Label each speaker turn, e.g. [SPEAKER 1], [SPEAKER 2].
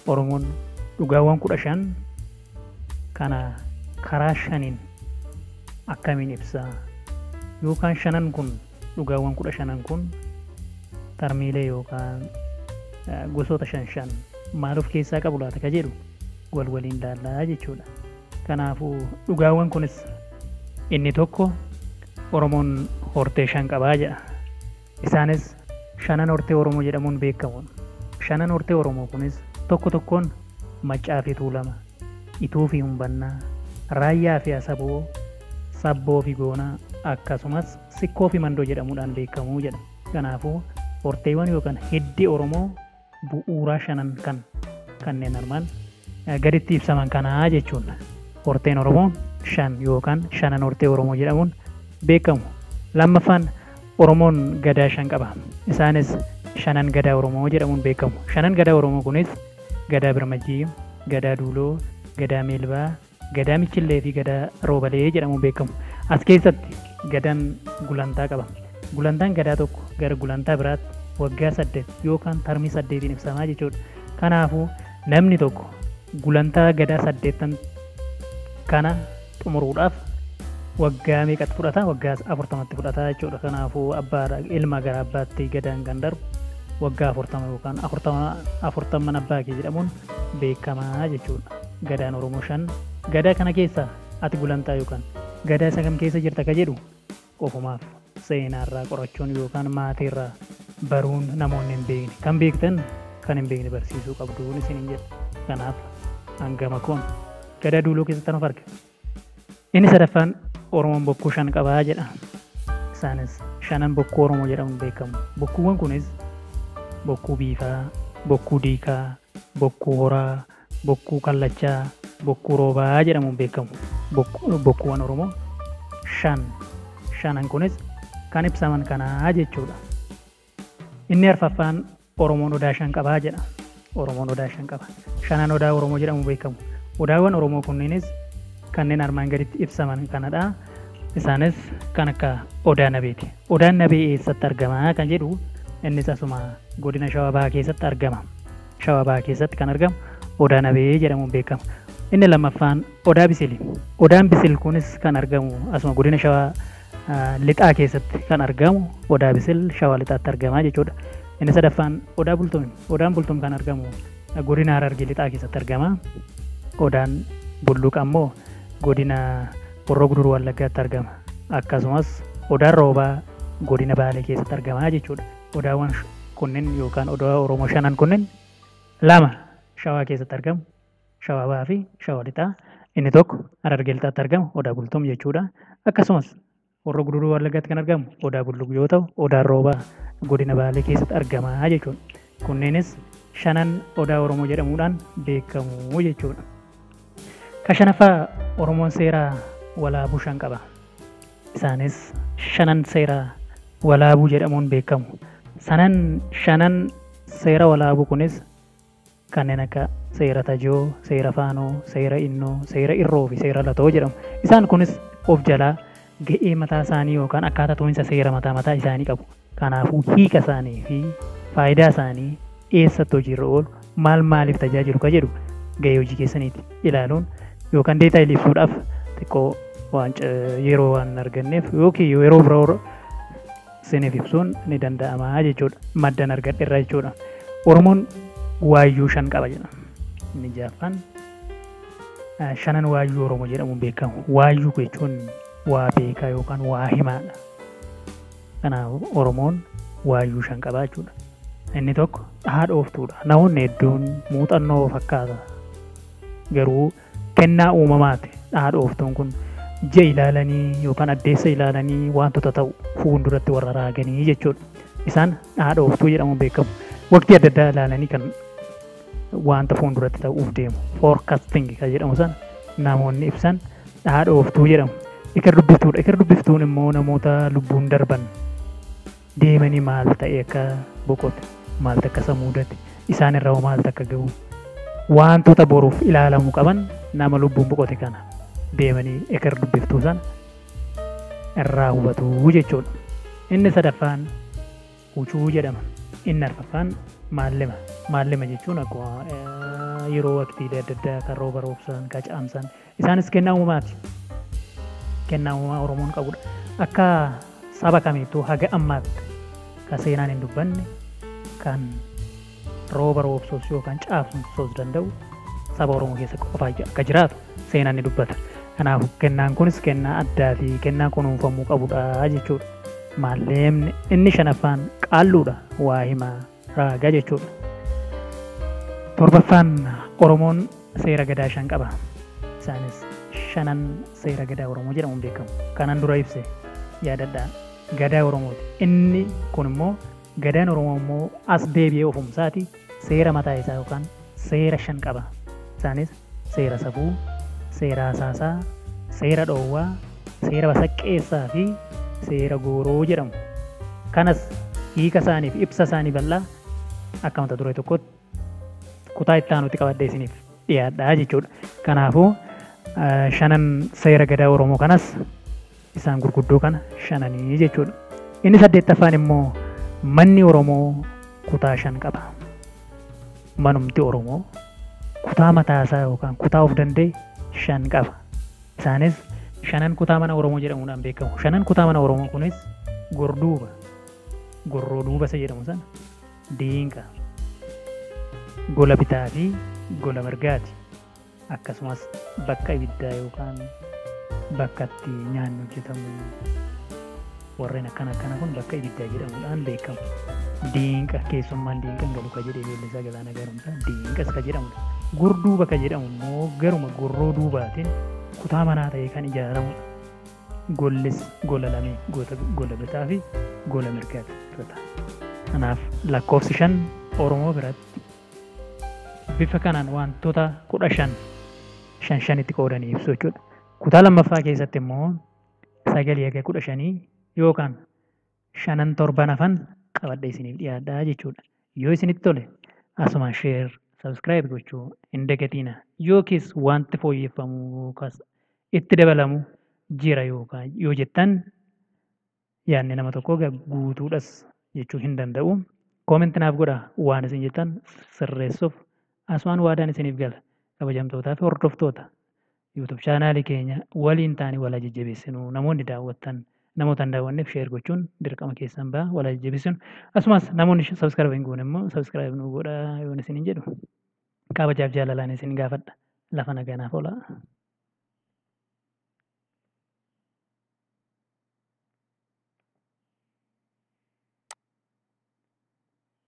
[SPEAKER 1] Oromoon dhugaawwan 15 kana karaa shaniin akkamiin ibsaa yookaan shanan kun dhugaawwan 15 kun tarmiilee yookaan gosoota shan maal of keessaa qabu laata ka jedhu waliin ilaallaa jechuudha. Kanaafuu dhugaawwan kunis inni tokko Oromoon hortee 5 qabaa jedha. Isaanis shanan hortee Oromoo jedhamuun beekamu. Shanan hortee Oromoo kunis tokko tokkoon Maccaa fi Tuulama, Ituu fi Humbannaa, Raayyaa fi Asaboo, Sabboo fi Goonaa akkasumas Sikkoo fi Mandoo jedhamuudhaan beekamu jedha. Kanaafuu horteewwan yookaan hiddi Oromoo bu'uuraa shanan kanneen armaan gaditti ibsaman kanaa jechuudha. Horteen Oromoo 5 yookaan shanan hortee Oromoo jedhamuun beekamu. Lammaffaan Oromoon gadaa 5 qaba. Isaanis shanan gadaa Oromoo jedhamuun beekamu. Shanan gadaa Oromoo kunis gadaa Birmajii, gadaa Duuloo, gadaa Meelbaa, gadaa Michillee fi gadaa Roobalee jedhamuun beekamu. As keessatti gadaan gulantaa qaba. Gulantaan gadaa tokko gara gulantaa biraatti waggaa 8 yookaan tarmii 8 ibsamaa jechuudha. Kanaafuu namni tokko gulantaa gadaa 8 kana xumuruudhaaf waggaa meeqatti fudhata? Waggaa 40tti fudhata jechuudha. Kanaafuu ilma gara abbaatti gadaan kan darbu waggaa 40 yookaan 40 abbaa kee jedhamuun beekamaa jechuudha. Gadaan Oromoo 5 gadaa kana keessa ati gulantaa yookaan gadaa isa kam keessa jirta ka jedhu ofumaaf seenaarraa qorachuun yookaan maatiirraa baruun namoonni hin beekne kan beektan kan hin beekne barsiisuu qabduun isin jedha. Kanaaf hangama kun gadaa Duuloo keessatti nuuf arga. Inni sadaffaan Oromoon bokkuu 5 qabaa jedha. Isaanis shanan bokkuu Oromoo jedhamuun beekamu. Bokkuuwwan kunis bokkuu Biifaa, bokkuu Diikaa, bokkuu Horaa, bokkuu Kallachaa, bokkuu Roobaa jedhamuun beekamu. Bokkuuwwan Oromoo 5. Shanan kunis kan ibsaman kanaa jechuudha. Inni arfaffaan Oromoon Odaa 5 qabaa jedha. Oromoon Odaa 5 qaba. Shanan Odaa Oromoo jedhamuun beekamu. Odaawwan Oromoo kunneenis kanneen armaan gaditti ibsaman kanadha. Isaanis kan akka Odaa Nabeeti. Odaan Nabee eessatti argama kan jedhu innis asuma godina Shawaa Bahaa keessatti argama. Shawaa Bahaa keessatti kan argamu Odaa Nabee jedhamuun beekama. Inni lammaffaan Odaa Bisili. Odaan Bisil kunis kan argamu asuma godina Shawaa Lixaa keessatti kan argamu Odaa Bisil Shawaa Lixaatti argama jechuudha. Inni sadaffaan Odaa Bultum. Odaan Bultum kan argamu godina Harargee Lixaa keessatti argama. Odaan Bulluq ammoo godina Horroo Guduruu Wallaggaatti argama. Akkasumas Odaan Roobaa godina Baalee keessatti argama jechuudha. Odaawwan kunneen yookaan Odaa Oromoo 5 kunneen 2 Shawaa keessatti argamu. Shawaa Bahaa fi Shawaa Lixaa. Inni tokko Harargee Lixaatti argamu Odaa Bultum jechuudha. Akkasumas Horroo Guduruu Wallaggaatti kan argamu Odaa Bulluq yoo ta'u, Odaan Roobaa godina Baalee keessatti argama jechuudha. Kunneenis 5 Odaa Oromoo jedhamuudhaan beekamu jechuudha. Ka shanaffaa Oromoon seera walaabuu 5 qaba. Isaanis 5 seera walaabuu jedhamuun beekamu. 5 seera walaabuu kunis kanneen akka seera Tajoo, seera Faanoo, seera Innoo, seera Irroo fi seera Latoo jedhamu. Isaan kunis of jalaa ga'ee mataa isaanii yookaan akkaataa tuminsa seera mataa isaanii qabu. Kanaafuu hiika isaanii fi faayidaa isaanii eessatti hojiirra oolu maaliif tajaajilu ka jedhu ga'ee hojii keessaniitti ilaaluun yookaan deetaayilii ibsuudhaaf xiqqoo yeroo waan arganneef yookiin yeroo biroo isiniif ibsuun ni danda'ama jechuudha. Maddan argadhe irraa jechuudha. Oromoon waayyuu 5 qaba jedha. Inni jaaffaan 5 waayyuu Oromoo jedhamuun beekamu. Waayyuu jechuun waa beekaa yookaan waa himaadha. Kanaaf Oromoon waayyuu 5 qaba jechuudha. Inni tokko haadha ooftuudha. Namoonni hedduun muuxannoo fakkaata. Garuu kennaa uumamaati. Haadha ooftuun kun ija ilaalanii yookaan addeessa ilaalanii wantoota ta'u fuulduratti warra raaganii jechuudha. Isaan haadha ooftuu jedhamuun beekamu. Waqtii adda addaa ilaalanii kan wanta fuulduratti ta'uuf deemu. Forecasting kan jedhamu san namoonni ibsan haadha ooftuu jedhamu. Eker dubbiftuudha. Eker dubbiftuun immoo namoota lubbuun darban deemanii maal ta'e akka boqote, maal akka isa mudate, isaan irraa maal akka ga'u wantoota boruuf ilaalamuu qaban nama lubbuun boqote kana deemanii eker dubbiftuu san irraa hubatu jechuudha. Inni sadaffaan huccuu jedhama. Inni arfaffaan maallima. Maallima jechuun akkuma yeroo waqtiilee adda addaa kan rooba roobsan kan caamsan isaanis kennaa uumaati. Kennaa uumaa Oromoon qabudha. Akka saba kamiittuu haga ammaatti kan seenaan hin dubbanne kan rooba roobsuus yookaan caamsuus danda'u saba Oromoo keessa qofaa akka jiraatu seenaan ni dubbata. Kanaaf kennaan kunis kennaa addaa fi kennaa kunuunfamuu qabudha jechuudha. Maalleemni inni shanaffaan qaalluudha waa himaa raagaa jechuudha. Torbaffaan Oromoon seera gadaa 5 qaba. Isaanis 5 seera gadaa Oromoo jedhamuun beekamu. Kanan dura ibse yaadadhaa gadaa Oromooti. Inni kun immoo gadaan Oromoo immoo as deebi'ee ofumsaati seera mataa isaa yookaan seera 5 qaba. Isaanis seera safuu, seera asaasaa, seera dhoowwaa, seera basaqqeessaa fi seera gooroo jedhamu. Kanas hiika isaaniif ibsa isaanii bal'aa akka mata duree tokkotti kutaa itti aanutti qabadhee isiniif dhiyaadhaa jechuudha. Kanaafuu 5 seera gadaa Oromoo kanas isaan gurguddoo kana 5 jechuudha. Inni 8ffaan immoo manni Oromoo kutaa 5 qaba. Manumti Oromoo kutaa mataasaa yookaan kutaa of danda'e 5 qaba. Isaanis 5 kutaa mana Oromoo jedhamuudhaan beekamu. 5 kutaa mana Oromoo kunis gorduuba, gorroo duuba isa jedhamu sana, diinqa, gola bitaa fi gola mirgaati. Akkasumas bakka ibiddaa yookaan bakka itti nyaanni hojjetamu warreen akkana kun bakka ibiddaa jedhamuudhaan beekamu. Diinqa keessummaan diinqa galu ka jedhee beellisaa galaana garumsaa diinqas ka jedhamudha. Gorduuba ka jedhamu immoo garuma gorroo duubaatiin kutaa manaa ta'ee kan ijaaramudha. Gollis gola lamee gola bitaa fi gola mirgaati irra. Kanaaf lakkoofsi 5 Oromoo biratti bifa kanaan wantoota 15 itti qoodanii ibsu jechuudha. Kutaa lammaffaa keessatti immoo 9 haga 15 yookaan 5 7 hafan qabadhee isiniif dhiyaadhaa jechuudha. Yoo isinitti tole asumaan share subscribe gochuu hin dagatinaa. Yookiis wanti fooyyeffamuu yookaas itti dabalamu jira yookaan yoo jettan yaadni nama tokko guutuudhas jechuu hin danda'u. Koomentii naaf godhaa waan isin jettan sirreessuuf asumaan waadaan isiniif gala. Kabajamtootaa fi hordoftoota YouTube chaanaalii keenya waliin taanii wal jajjabeessinu. Namoonni daawwattan namoota hin daawwanneef share gochuun dirqama keessan ba'a wal jajjabeessinu. Asumas namoonni subscribe hin goone immoo subscribe nu godhaa yoon isin hin jedhu. Kabajaaf jaalalaan isin gaafadha. Lafa naganaaf oolaa.